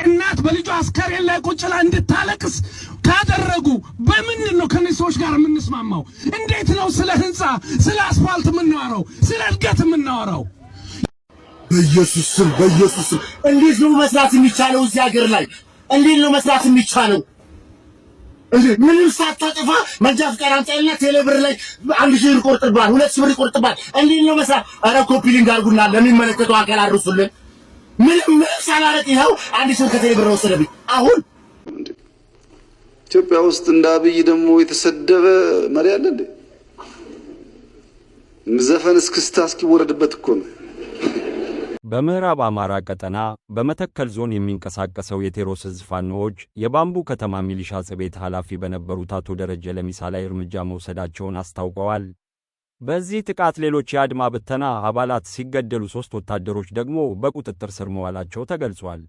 እናት በልጇ አስከሬን ላይ ቁጭላ እንድታለቅስ ካደረጉ በምንድን ነው ከነዚህ ሰዎች ጋር የምንስማማው? እንዴት ነው ስለ ህንጻ ስለ አስፋልት የምናወራው? ስለ እድገት የምናወራው? በኢየሱስ ስም እንዴት ነው መስራት የሚቻለው? እዚህ ሀገር ላይ እንዴት ነው መስራት የሚቻለው? ምንም ሳታጠፋ መንጃ ፈቃድ አንጣልና ቴሌብር ላይ 1000 ብር ይቆርጥባል፣ 2000 ብር ይቆርጥባል። እንዴት ነው መስራት? አረ ኮፒ ሊንክ አድርጉና ለሚመለከተው አካል አድርሱልን። ምንም ሳላረቅ ይኸው 1000 ብር ከቴሌብር ወሰደብኝ። አሁን ኢትዮጵያ ውስጥ እንደ አብይ ደግሞ የተሰደበ መሪ አለ እንዴ? ዘፈን እስክስታ እስኪወረድበት እኮ ነው። በምዕራብ አማራ ቀጠና በመተከል ዞን የሚንቀሳቀሰው የቴዎድሮስ ዕዝ ፋኖዎች የባምቡ ከተማ ሚሊሻ ጽቤት ኃላፊ በነበሩት አቶ ደረጀ ለሚሳ ላይ እርምጃ መውሰዳቸውን አስታውቀዋል። በዚህ ጥቃት ሌሎች የአድማ ብተና አባላት ሲገደሉ 3 ወታደሮች ደግሞ በቁጥጥር ስር መዋላቸው ተገልጿል።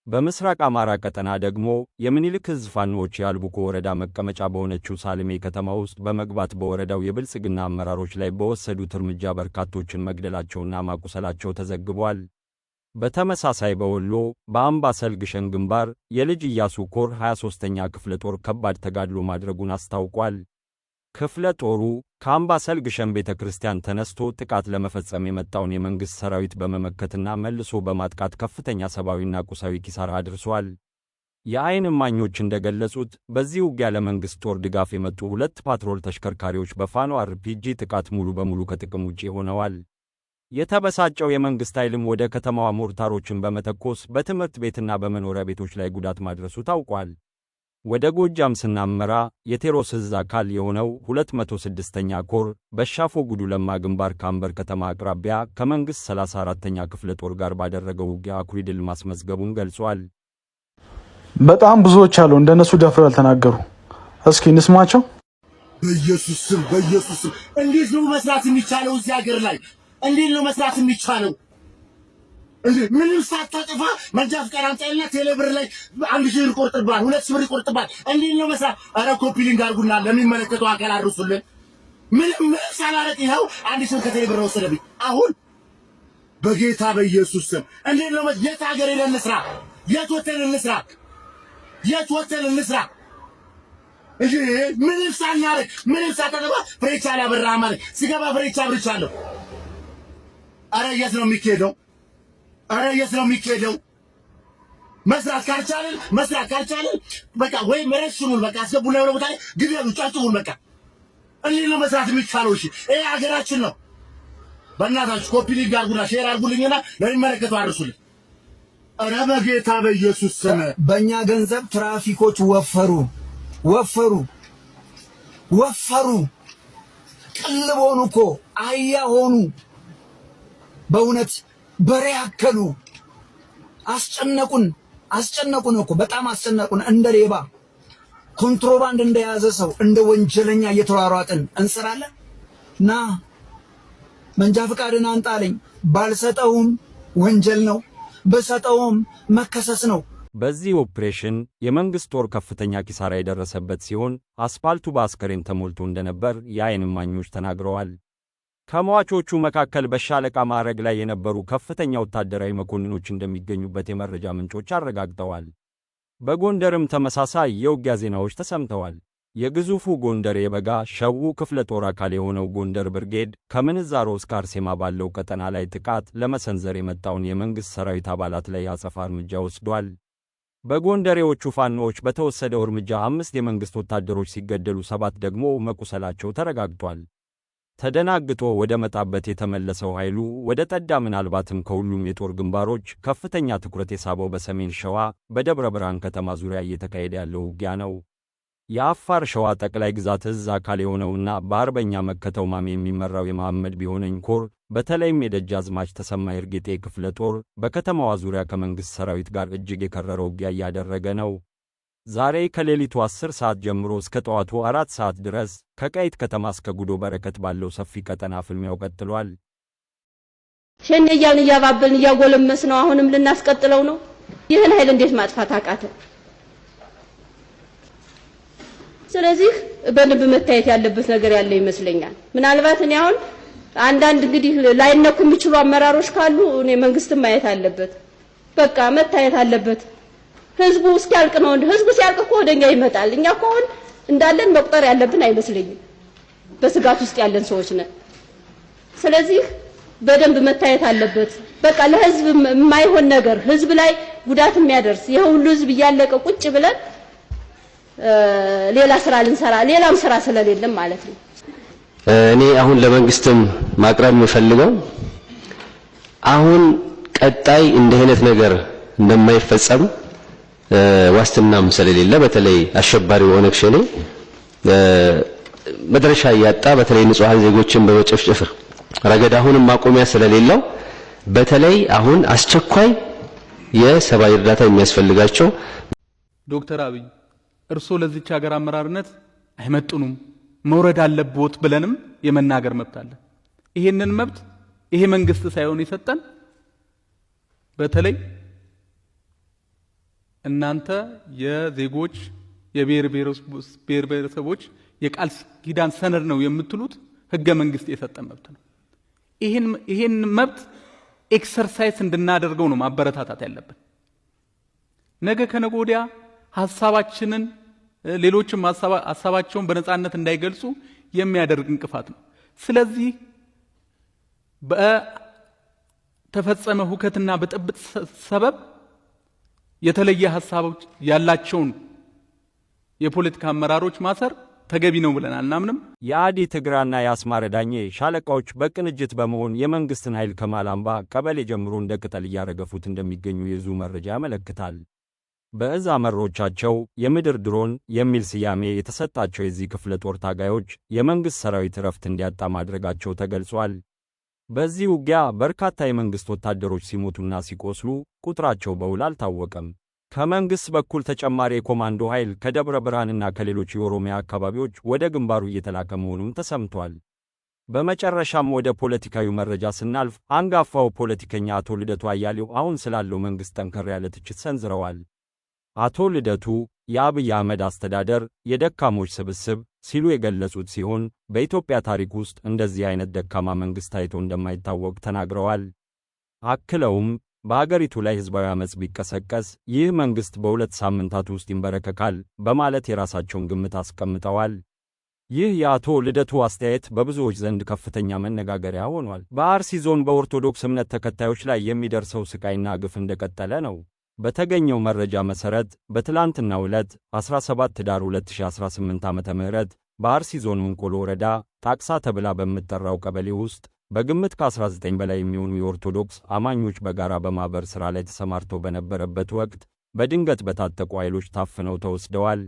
በምስራቅ አማራ ቀጠና ደግሞ የሚኒልክ ዕዝ ፋኖዎች የአልቡኮ ወረዳ መቀመጫ በሆነችው ሳልሜ ከተማ ውስጥ በመግባት በወረዳው የብልጽግና አመራሮች ላይ በወሰዱት እርምጃ በርካቶችን መግደላቸውና ማቁሰላቸው ተዘግቧል። በተመሳሳይ በወሎ በአምባሰል ግሸን ግንባር የልጅ ኢያሱ ኮር 23ኛ ክፍለ ጦር ከባድ ተጋድሎ ማድረጉን አስታውቋል። ክፍለ ጦሩ ከአምባሰል ግሸን ቤተክርስቲያን ተነስቶ ጥቃት ለመፈጸም የመጣውን የመንግስት ሰራዊት በመመከትና መልሶ በማጥቃት ከፍተኛ ሰብአዊና ቁሳዊ ኪሳራ አድርሷል። የዓይን እማኞች እንደገለጹት በዚህ ውጊያ ለመንግስት ጦር ድጋፍ የመጡ 2 ፓትሮል ተሽከርካሪዎች በፋኖ አርፒጂ ጥቃት ሙሉ በሙሉ ከጥቅም ውጪ ሆነዋል። የተበሳጨው የመንግስት ኃይልም ወደ ከተማዋ ሞርታሮችን በመተኮስ በትምህርት ቤትና በመኖሪያ ቤቶች ላይ ጉዳት ማድረሱ ታውቋል። ወደ ጎጃም ስናመራ የቴዎድሮስ ዕዝ አካል የሆነው 206ኛ ኮር በሻፎ ጉዱ ለማ ግንባር ካምበር ከተማ አቅራቢያ ከመንግስት 34ኛ ክፍለ ጦር ጋር ባደረገው ውጊያ አኩሪ ድል ማስመዝገቡን ገልጿል። በጣም ብዙዎች አሉ እንደነሱ ደፍረው ያልተናገሩ። እስኪ እንስማቸው። በኢየሱስ ስም እንዴት ነው መስራት የሚቻለው? እዚህ ሀገር ላይ እንዴት ነው መስራት የሚቻለው? ምንም ሳታጠፋ መንጃ ፈቃድ አንጣልና ቴሌብር ላይ 1000 ብር ይቆርጥባል፣ 2000 ብር ይቆርጥባል። እንዴት ነው መስራት? አረ ኮፒ ሊንክ አድርጉና ለሚመለከተው አካል አድርሱልን። ምንም ሳላረቅ ይኸው 1000 ብር ከቴሌብር ወሰደብኝ። አሁን በጌታ በኢየሱስ ስም እንዴት ነው የት ሀገር ሄደን እንስራ? የት ወተን እንስራ? ምንም ሳናረቅ ምንም ሳታጠፋ ፍሬቻ ላበራ ማለት ሲገባ ፍሬቻ ብርቻለሁ። አረ የት ነው የሚኬደው? መስራት ካልቻለን በቃ ወይ መረሽኑን በቃ አስገቡና ወደ ቦታ ግደሉ፣ ጫጩውን በቃ እንዴት ነው መስራት የሚቻለው? እሺ ይሄ ሀገራችን ነው። በእናታችሁ ኮፒ ሊንክ አድርጉና ሼር አድርጉልኝና ለሚመለከተው አድርሱልኝ። አረ በጌታ በኢየሱስ ስም በእኛ ገንዘብ ትራፊኮች ወፈሩ ቅልብ ሆኑ እኮ አህያ ሆኑ። በእውነት በሬ ያከሉ አስጨነቁን እኮ በጣም አስጨነቁን። እንደ ሌባ ኮንትሮባንድ እንደያዘ ሰው እንደ ወንጀለኛ እየተሯሯጥን እንሰራለን። ና መንጃ ፈቃድን አንጣለኝ ባልሰጠውም ወንጀል ነው፣ በሰጠውም መከሰስ ነው። በዚህ ኦፕሬሽን የመንግስት ጦር ከፍተኛ ኪሳራ የደረሰበት ሲሆን አስፓልቱ በአስከሬን ተሞልቶ እንደነበር የዓይን እማኞች ተናግረዋል። ከሟቾቹ መካከል በሻለቃ ማዕረግ ላይ የነበሩ ከፍተኛ ወታደራዊ መኮንኖች እንደሚገኙበት የመረጃ ምንጮች አረጋግጠዋል። በጎንደርም ተመሳሳይ የውጊያ ዜናዎች ተሰምተዋል። የግዙፉ ጎንደር የበጋ ሸዉ ክፍለ ጦር አካል የሆነው ጎንደር ብርጌድ ከምንዛሮ እስከ አርሴማ ባለው ቀጠና ላይ ጥቃት ለመሰንዘር የመጣውን የመንግስት ሰራዊት አባላት ላይ አጸፋ እርምጃ ወስዷል። በጎንደሬዎቹ ፋኖዎች በተወሰደው እርምጃ 5 የመንግስት ወታደሮች ሲገደሉ 7 ደግሞ መቁሰላቸው ተረጋግጧል። ተደናግጦ ወደ መጣበት የተመለሰው ኃይሉ ወደ ጠዳ ምናልባትም ከሁሉም የጦር ግንባሮች ከፍተኛ ትኩረት የሳበው በሰሜን ሸዋ በደብረ ብርሃን ከተማ ዙሪያ እየተካሄደ ያለው ውጊያ ነው። የአፋር ሸዋ ጠቅላይ ግዛት ዕዝ አካል የሆነውና በአርበኛ መከተው ማሜ የሚመራው የመሐመድ ቢሆነኝ ኮር በተለይም የደጃዝማች ተሰማ ይርጌጤ ክፍለ ጦር በከተማዋ ዙሪያ ከመንግስት ሰራዊት ጋር እጅግ የከረረ ውጊያ እያደረገ ነው። ዛሬ ከሌሊቱ 10 ሰዓት ጀምሮ እስከ ጠዋቱ 4 ሰዓት ድረስ ከቀይት ከተማ እስከ ጉዶ በረከት ባለው ሰፊ ቀጠና ፍልሚያው ቀጥሏል። ሸኔ እያልን እያባበልን እያጎለመስ ነው። አሁንም ልናስቀጥለው ነው። ይህን ኃይል እንዴት ማጥፋት አቃተ? ስለዚህ በልብ መታየት ያለበት ነገር ያለ ይመስለኛል። ምናልባት እኔ አሁን አንዳንድ እንግዲህ ላይነኩ የሚችሉ አመራሮች ካሉ እኔ መንግስትም ማየት አለበት። በቃ መታየት አለበት። ህዝቡ እስኪያልቅ ነው። ህዝቡ ሲያልቅ እኮ ወደኛ ይመጣል። እኛ እኮ አሁን እንዳለን መቁጠር ያለብን አይመስልኝም። በስጋት ውስጥ ያለን ሰዎች ነን። ስለዚህ በደንብ መታየት አለበት። በቃ ለህዝብ የማይሆን ነገር ህዝብ ላይ ጉዳት የሚያደርስ የሁሉ ህዝብ እያለቀ ቁጭ ብለን ሌላ ስራ ልንሰራ ሌላም ስራ ስለሌለም ማለት ነው። እኔ አሁን ለመንግስትም ማቅረብ የምፈልገው አሁን ቀጣይ እንዲህ አይነት ነገር እንደማይፈጸም ዋስትናም ስለሌለ በተለይ አሸባሪው ኦነግ ሸኔ መድረሻ ያጣ በተለይ ንጹሃን ዜጎችን በመጨፍጨፍ ረገድ አሁንም ማቆሚያ ስለሌለው በተለይ አሁን አስቸኳይ የሰብአዊ እርዳታ የሚያስፈልጋቸው ዶክተር አብይ እርሶ ለዚች ሀገር አመራርነት አይመጥኑም መውረድ አለብዎት ብለንም የመናገር መብት አለ። ይሄንን መብት ይሄ መንግስት ሳይሆን ይሰጠን በተለይ እናንተ የዜጎች የብሔር ብሔረሰቦች የቃል ኪዳን ሰነድ ነው የምትሉት ህገ መንግስት የሰጠን መብት ነው። ይሄን መብት ኤክሰርሳይዝ እንድናደርገው ነው ማበረታታት ያለብን። ነገ ከነገ ወዲያ ሐሳባችንን ሌሎችም ሐሳባቸውን በነጻነት እንዳይገልጹ የሚያደርግ እንቅፋት ነው። ስለዚህ በተፈጸመ ሁከትና በጥብጥ ሰበብ የተለየ ሐሳቦች ያላቸውን የፖለቲካ አመራሮች ማሰር ተገቢ ነው ብለን አናምንም። የአዲ ትግራና የአስማረ ዳኜ ሻለቃዎች በቅንጅት በመሆን የመንግስትን ኃይል ከማላምባ ቀበሌ ጀምሮ እንደ ቅጠል እያረገፉት እንደሚገኙ የዙ መረጃ ያመለክታል። በእዝ አመራሮቻቸው የምድር ድሮን የሚል ስያሜ የተሰጣቸው የዚህ ክፍለ ጦር ታጋዮች የመንግስት ሰራዊት ረፍት እንዲያጣ ማድረጋቸው ተገልጿል። በዚህ ውጊያ በርካታ የመንግስት ወታደሮች ሲሞቱና ሲቆስሉ ቁጥራቸው በውል አልታወቀም። ከመንግስት በኩል ተጨማሪ የኮማንዶ ኃይል ከደብረ ብርሃንና ከሌሎች የኦሮሚያ አካባቢዎች ወደ ግንባሩ እየተላከ መሆኑን ተሰምቷል። በመጨረሻም ወደ ፖለቲካዊ መረጃ ስናልፍ አንጋፋው ፖለቲከኛ አቶ ልደቱ አያሌው አሁን ስላለው መንግስት ጠንከር ያለ ትችት ሰንዝረዋል። አቶ ልደቱ የአብይ አህመድ አስተዳደር የደካሞች ስብስብ ሲሉ የገለጹት ሲሆን በኢትዮጵያ ታሪክ ውስጥ እንደዚህ አይነት ደካማ መንግስት ታይቶ እንደማይታወቅ ተናግረዋል። አክለውም በአገሪቱ ላይ ህዝባዊ አመጽ ቢቀሰቀስ ይህ መንግስት በ2 ሳምንታት ውስጥ ይንበረከካል በማለት የራሳቸውን ግምት አስቀምጠዋል። ይህ የአቶ ልደቱ አስተያየት በብዙዎች ዘንድ ከፍተኛ መነጋገሪያ ሆኗል። በአርሲ ዞን በኦርቶዶክስ እምነት ተከታዮች ላይ የሚደርሰው ስቃይና ግፍ እንደቀጠለ ነው። በተገኘው መረጃ መሰረት በትላንትናው ዕለት 17 ዳር 2018 ዓ.ም በአርሲ ዞን መንቆሎ ወረዳ ጣቅሳ ተብላ በምትጠራው ቀበሌ ውስጥ በግምት ከ19 በላይ የሚሆኑ የኦርቶዶክስ አማኞች በጋራ በማህበር ሥራ ላይ ተሰማርተው በነበረበት ወቅት በድንገት በታጠቁ ኃይሎች ታፍነው ተወስደዋል።